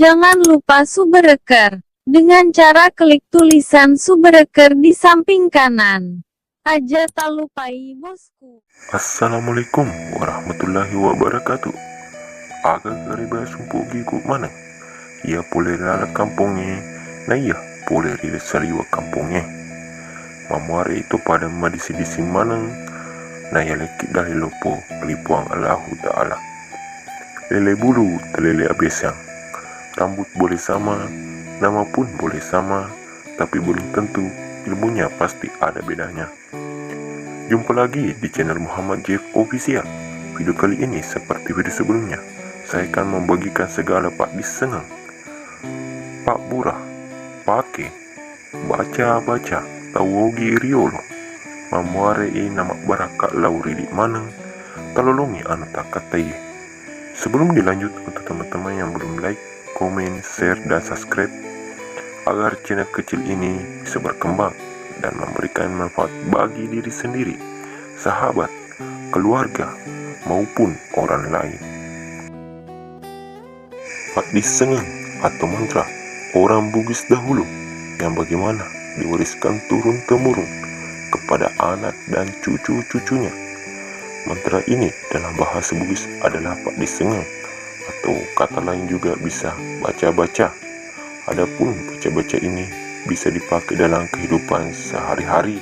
Jangan lupa subscribe dengan cara klik tulisan subscribe di samping kanan. Aja tak lupai bosku. Assalamualaikum warahmatullahi wabarakatuh. Agak gariba sumpugi ku mana? Ia boleh lala kampungnya, nah iya boleh rila saliwa kampungnya. Mamuare itu pada madisi-disi manang, nah ya lekit dari lopo lipuang Allahu Ta'ala. Lele bulu telele abesang, rambut boleh sama, nama pun boleh sama, tapi belum tentu ilmunya pasti ada bedanya. Jumpa lagi di channel Muhammad Jeff Official. Video kali ini seperti video sebelumnya, saya akan membagikan segala pak disengang, pak burah, pake, baca-baca, tawogi riolo, mamuarei nama barakat lauri di manang, talolongi anu tak katai. Sebelum dilanjut, untuk teman-teman yang belum like, komen, share, dan subscribe, agar channel kecil ini bisa berkembang dan memberikan manfaat bagi diri sendiri, sahabat, keluarga, maupun orang lain. Pak disengang atau mantra orang Bugis dahulu yang bagaimana diwariskan turun-temurun kepada anak dan cucu-cucunya. Mantra ini dalam bahasa Bugis adalah pak disengang, atau kata lain juga bisa baca-baca. Adapun baca-baca ini bisa dipakai dalam kehidupan sehari-hari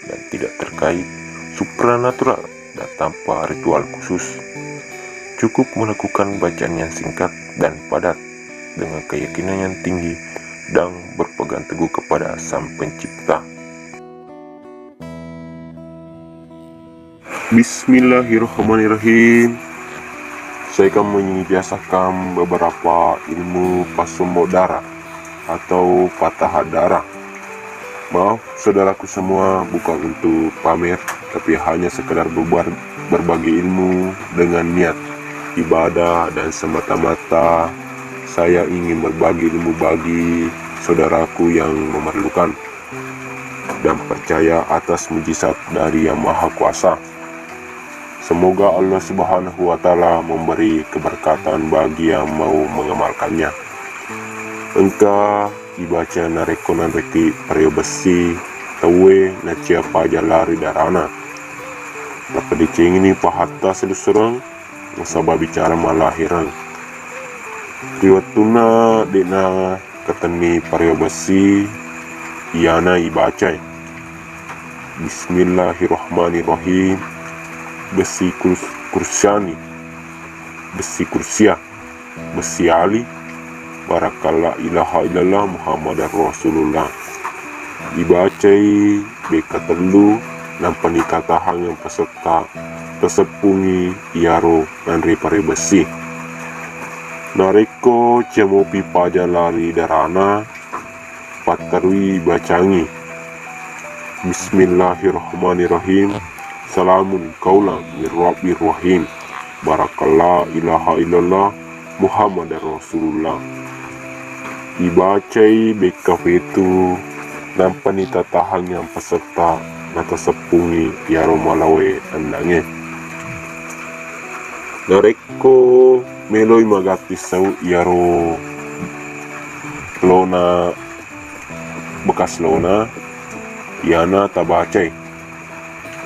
dan tidak terkait supranatural dan tanpa ritual khusus. Cukup melakukan bacaan yang singkat dan padat dengan keyakinan yang tinggi dan berpegang teguh kepada Sang Pencipta. Bismillahirrahmanirrahim. Saya akan membiasakan beberapa ilmu pasumbo darah atau patah darah. Maaf saudaraku semua, bukan untuk pamer, tapi hanya sekedar berbagi ilmu dengan niat ibadah, dan semata-mata saya ingin berbagi ilmu bagi saudaraku yang memerlukan dan percaya atas mujizat dari Yang Maha Kuasa. Semoga Allah Subhanahu wa Ta'ala memberi keberkatan bagi yang mau mengamalkannya. Engkau dibaca nareko nareki pario besi tawe na ciapa jalari darana. Tapi dicing ini pahata selusurang nasabah bicara malahiran. Riwatuna dina keteni pario besi iana ibaca. Bismillahirrahmanirrahim. Besi kursiani, besi kursia, besi ali, barakallah ilaha illallah Muhammadar Rasulullah. Dibacai beka telu nampan dikatahan yang peserta tesepungi iaro nanri pare besi. Nareko cemo pipa jalari darana patarui bacangi. Bismillahirrahmanirrahim. Salamun kaulan min Rabbir Rahim. Barakallah ilaha illallah Muhammadar Rasulullah. Dibacai beka itu nampan tatahan yang peserta nata sepungi yaro malawe andange. Nareko meloi magati sau yaro lona bekas lona yana tabacai.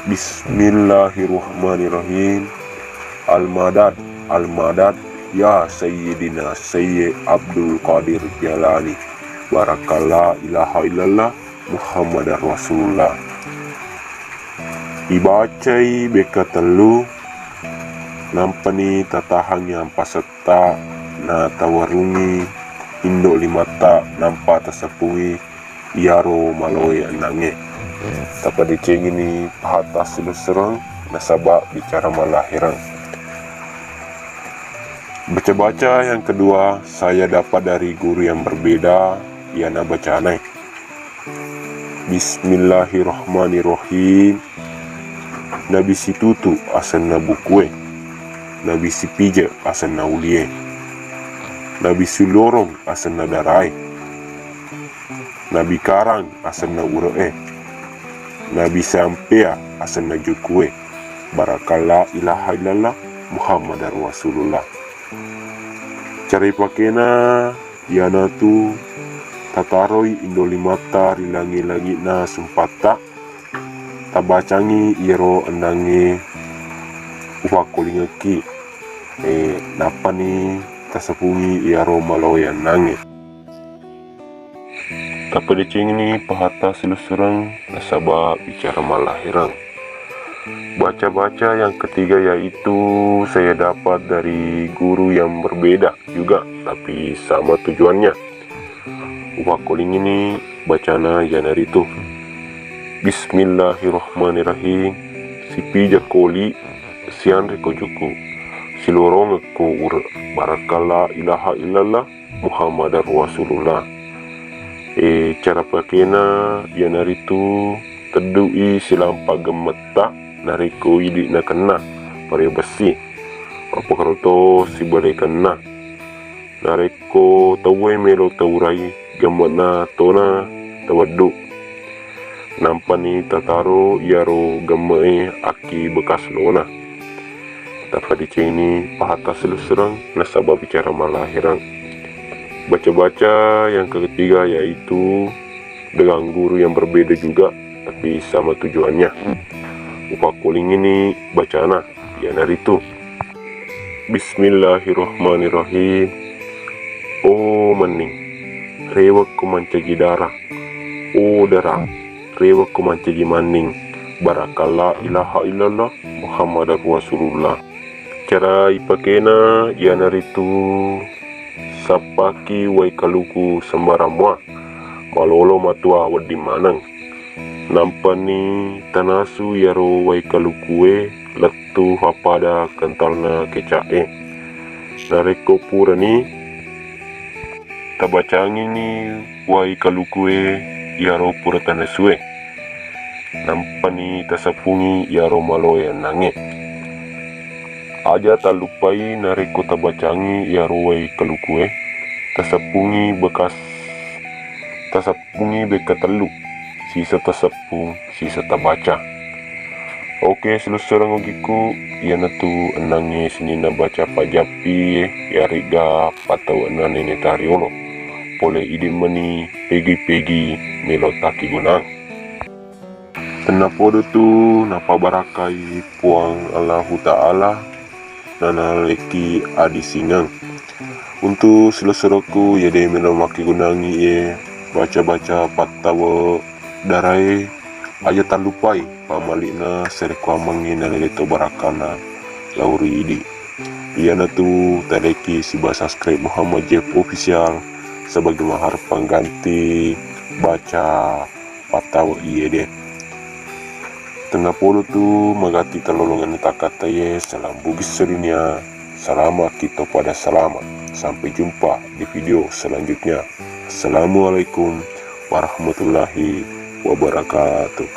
Bismillahirrahmanirrahim. Al-Madad, Al-Madad, ya Sayyidina Sayyid Abdul Qadir Jalani. Barakallah ilaha illallah Muhammadar Rasulullah. Dibacai beka telu nampani tatahan yang paseta na tawarungi indok limata nampa tesepungi iaro maloe anange. Tapi diceng ini pahata seluserang nasabak bicara malahiran. Baca-baca yang kedua saya dapat dari guru yang berbeda, iana bacanai. Bismillahirrahmanirrahim. Nabi si tutu asan na bukue, Nabi si pija asan na ulie, Nabi si lorong asan na darai, Nabi karang asan na uroe, Nabi sampea asan na jukue. Barakallah ilaha illallah Muhammadar Rasulullah. Cari pakena Yana tu tataroi indoli mata rilangi-langi na sumpata tabacangi iro endangi uwakolingeki napani tasapungi iaro maloyan nange tapadecing ini pahata silusurang nasaba bicara malahirang. Baca-baca yang ketiga yaitu saya dapat dari guru yang berbeda juga tapi sama tujuannya. Wakoling ini bacana yanaritu Bismillahirrahmanirrahim. Si pija koli sianre kojuku silorong ko ur barakalla ilaha illallah Muhammadar Rasulullah. Cara pakena yanaritu tedui silampa gemeta nariko idi na kena pare besi apa karoto si balai kena nareko tawai melo taurai gamana tona tawaddu nampani tataro yaro gamai aki bekas lona tafadi ini pahata selusurang nasabab bicara malahirang. Baca-baca yang ketiga yaitu dengan guru yang berbeda juga tapi sama tujuannya. Upakuling ini bacana yanaritu Bismillahirrahmanirrahim. Oh mening rewak kumancagi darah, oh darah rewak kumancagi maning barakalla ilaha illallah Muhammadar Rasulullah. Cara ipakena yanaritu sapaki wai kaluku sembaramwa malolo matua wadi manang nampani tanasu yaro wai kalukue letu hapada kentalna kecae nareko purani tabacangi ni wai kalukue yaro pura tanasue nampani tasapungi yaro maloya nange aja tak lupai nareko tabacangi yaro wai kalukue tasapungi beka telu sisa tasapung sisa tabaca. Oke selusurang ugiku yana tu enangi sinina baca pajapi yariga patau enan ini tariono pole idin meni pegi-pegi melotaki gunang tenapodo tu napa barakai puang Allahu Ta'ala nana leki adi singang untuk selusuraku ya de melomaki gunangi ye baca-baca patawa darai aja tak lupai pamalina serikwa mangina leto barakana lauri idi iana tu tadeki si subscribe Muhammad Jeff official sebagai mahar pengganti baca patawa iye deh tenapolo tu magati talolongan kata ye salam bugis sedunia selama kita pada selamat sampai jumpa di video selanjutnya. Assalamualaikum warahmatullahi wabarakatuh.